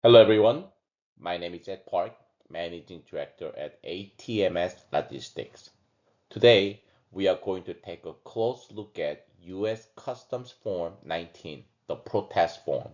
Hello everyone, my name is Ed Park, Managing Director at ATMS Logistics. Today, we are going to take a close look at U.S. Customs Form 19, the protest form.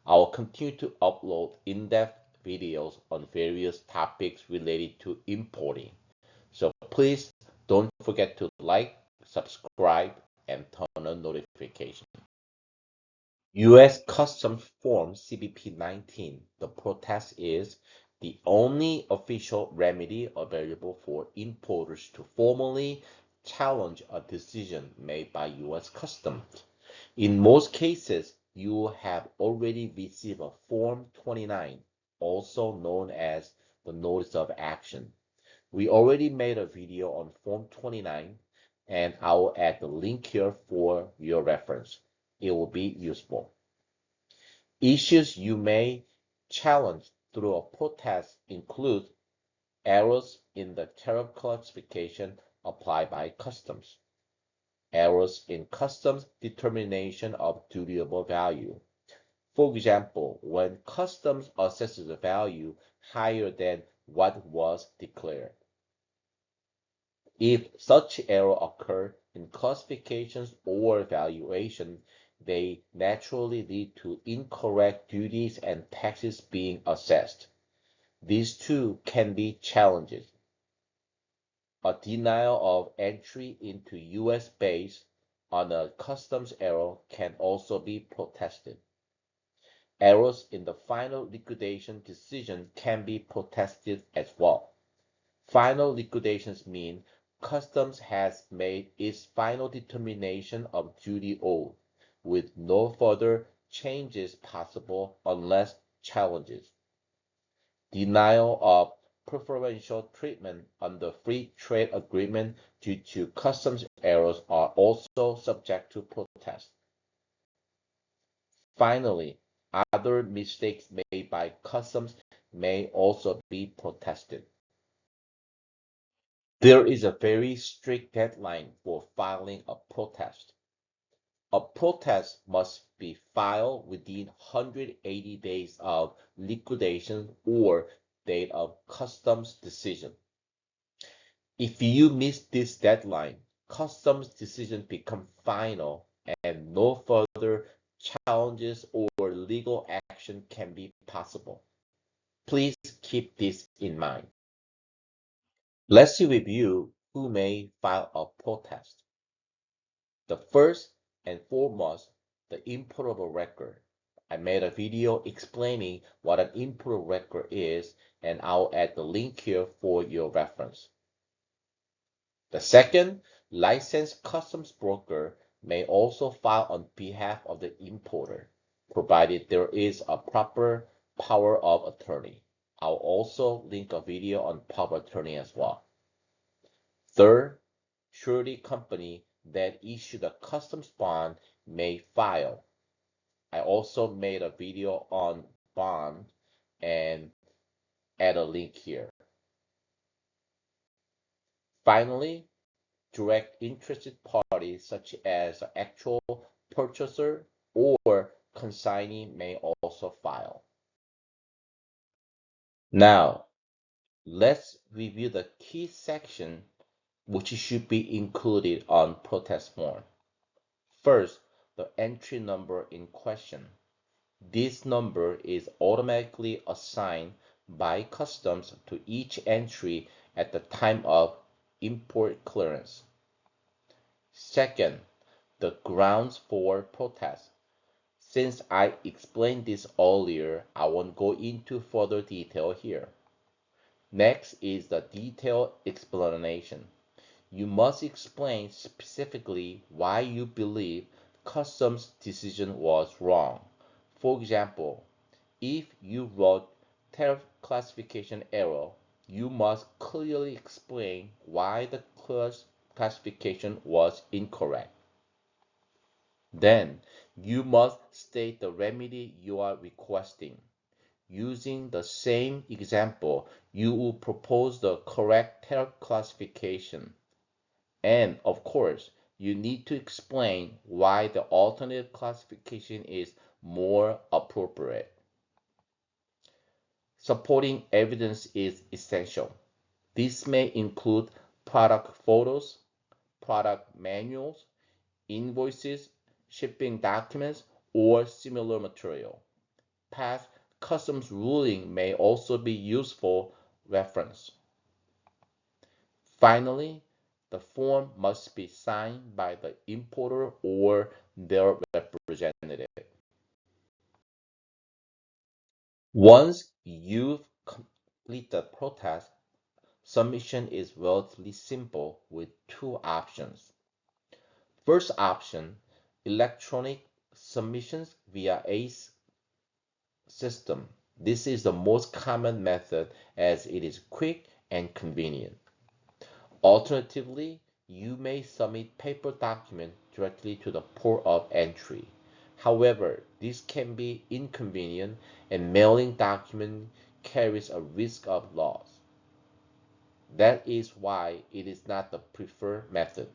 I will continue to upload in-depth videos on various topics related to importing. So please don't forget to like, subscribe, and turn on notifications. U.S. Customs Form CBP-19, the protest is the only official remedy available for importers to formally challenge a decision made by U.S. Customs. In most cases, you have already received a Form 29, also known as the Notice of Action. We already made a video on Form 29, and I will add the link here for your reference. It will be useful. Issues you may challenge through a protest include errors in the tariff classification applied by customs, errors in customs determination of dutiable value. For example, when customs assesses a value higher than what was declared. If such error occur in classifications or valuation, they naturally lead to incorrect duties and taxes being assessed. These too can be challenges. A denial of entry into U.S. base on a customs error can also be protested. Errors in the final liquidation decision can be protested as well. Final liquidations mean customs has made its final determination of duty owed, with no further changes possible unless challenges. Denial of preferential treatment under free trade agreement due to customs errors are also subject to protest. Finally, other mistakes made by customs may also be protested. There is a very strict deadline for filing a protest. A protest must be filed within 180 days of liquidation or date of customs decision. If you miss this deadline, customs decision become final and no further challenges or legal action can be possible. Please keep this in mind. Let's review who may file a protest. The first and foremost, the importer record. I made a video explaining what an importer record is, and I'll add the link here for your reference. The second, licensed customs broker may also file on behalf of the importer, provided there is a proper power of attorney. I'll also link a video on power of attorney as well. Third, surety company that issued a customs bond may file. I also made a video on bond and add a link here. Finally, direct interested parties such as the actual purchaser or consignee may also file. Now, let's review the key section which should be included on protest form. First, the entry number in question. This number is automatically assigned by customs to each entry at the time of import clearance. Second, the grounds for protest. Since I explained this earlier, I won't go into further detail here. Next is the detailed explanation. You must explain specifically why you believe customs decision was wrong. For example, if you wrote tariff classification error, you must clearly explain why the classification was incorrect. Then, you must state the remedy you are requesting. Using the same example, you will propose the correct tariff classification. And of course, you need to explain why the alternative classification is more appropriate. Supporting evidence is essential. This may include product photos, product manuals, invoices, shipping documents, or similar material. Past customs ruling may also be useful reference. Finally, the form must be signed by the importer or their representative. Once you've completed the protest, submission is relatively simple with two options. First option, electronic submissions via ACE system. This is the most common method as it is quick and convenient. Alternatively, you may submit paper document directly to the port of entry. However, this can be inconvenient and mailing document carries a risk of loss. That is why it is not the preferred method.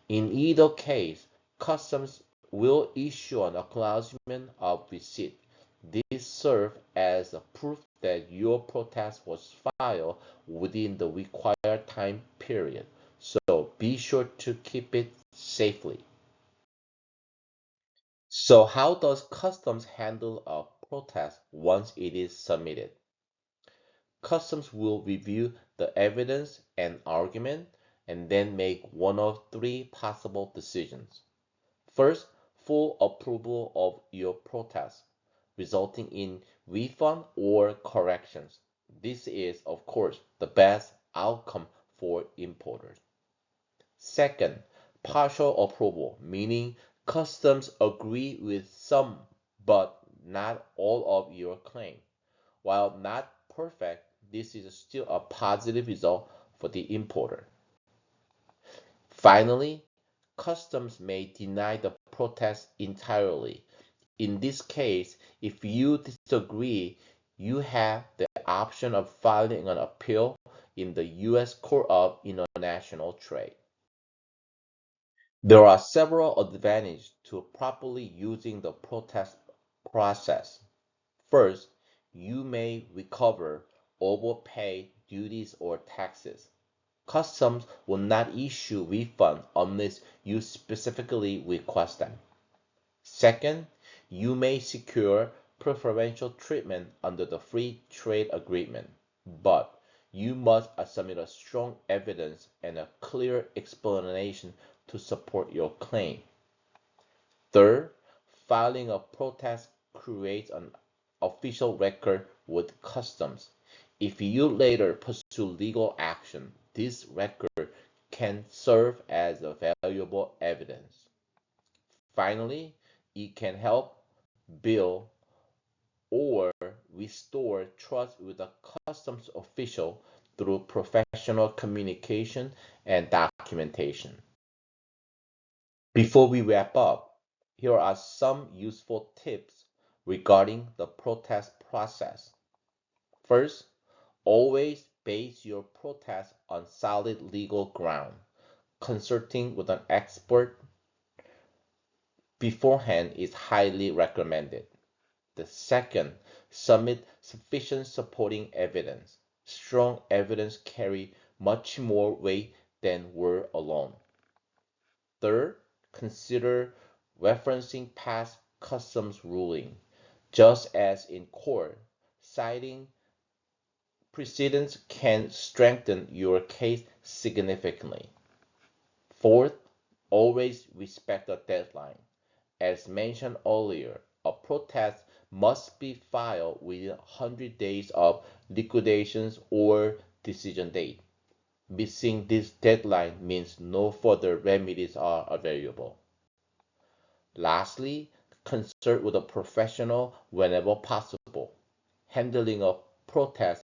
In either case, customs will issue an acknowledgement of receipt. This serves as a proof that your protest was filed within the required time period. So be sure to keep it safely. So how does customs handle a protest once it is submitted? Customs will review the evidence and argument and then make one of three possible decisions. First, full approval of your protest, resulting in refund or corrections. This is, of course, the best outcome for importers. Second, partial approval, meaning customs agree with some but not all of your claim. While not perfect, this is still a positive result for the importer. Finally, customs may deny the protest entirely. In this case, if you disagree, you have the option of filing an appeal in the U.S. Court of International Trade. There are several advantages to properly using the protest process. First, you may recover overpaid duties or taxes. Customs will not issue refunds unless you specifically request them. Second, you may secure preferential treatment under the Free Trade Agreement, but you must submit a strong evidence and a clear explanation to support your claim. Third, filing a protest creates an official record with customs. If you later pursue legal action, this record can serve as a valuable evidence. Finally, it can help build or restore trust with a customs official through professional communication and documentation. Before we wrap up, here are some useful tips regarding the protest process. First, always base your protest on solid legal ground. Consulting with an expert beforehand is highly recommended. The second, submit sufficient supporting evidence. Strong evidence carry much more weight than word alone. Third, consider referencing past customs ruling. Just as in court, citing precedents can strengthen your case significantly. Fourth, always respect the deadline. As mentioned earlier, a protest must be filed within 100 days of liquidations or decision date. Missing this deadline means no further remedies are available. Lastly, consult with a professional whenever possible. Handling a protest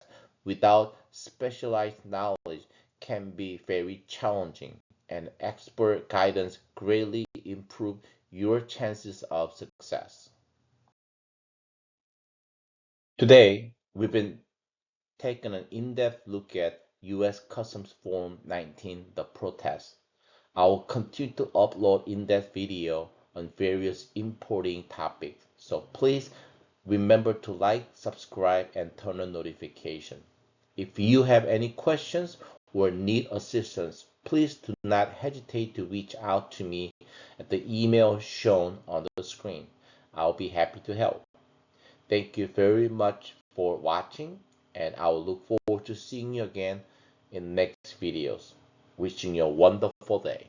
without specialized knowledge can be very challenging, and expert guidance greatly improves your chances of success. Today, we've been taking an in-depth look at U.S. Customs Form 19, the protest. I will continue to upload in-depth video on various importing topics, so please Remember to like, subscribe, and turn on notification. If you have any questions or need assistance, please do not hesitate to reach out to me at the email shown on the screen. I'll be happy to help. Thank you very much for watching, and I will look forward to seeing you again in next videos. Wishing you a wonderful day.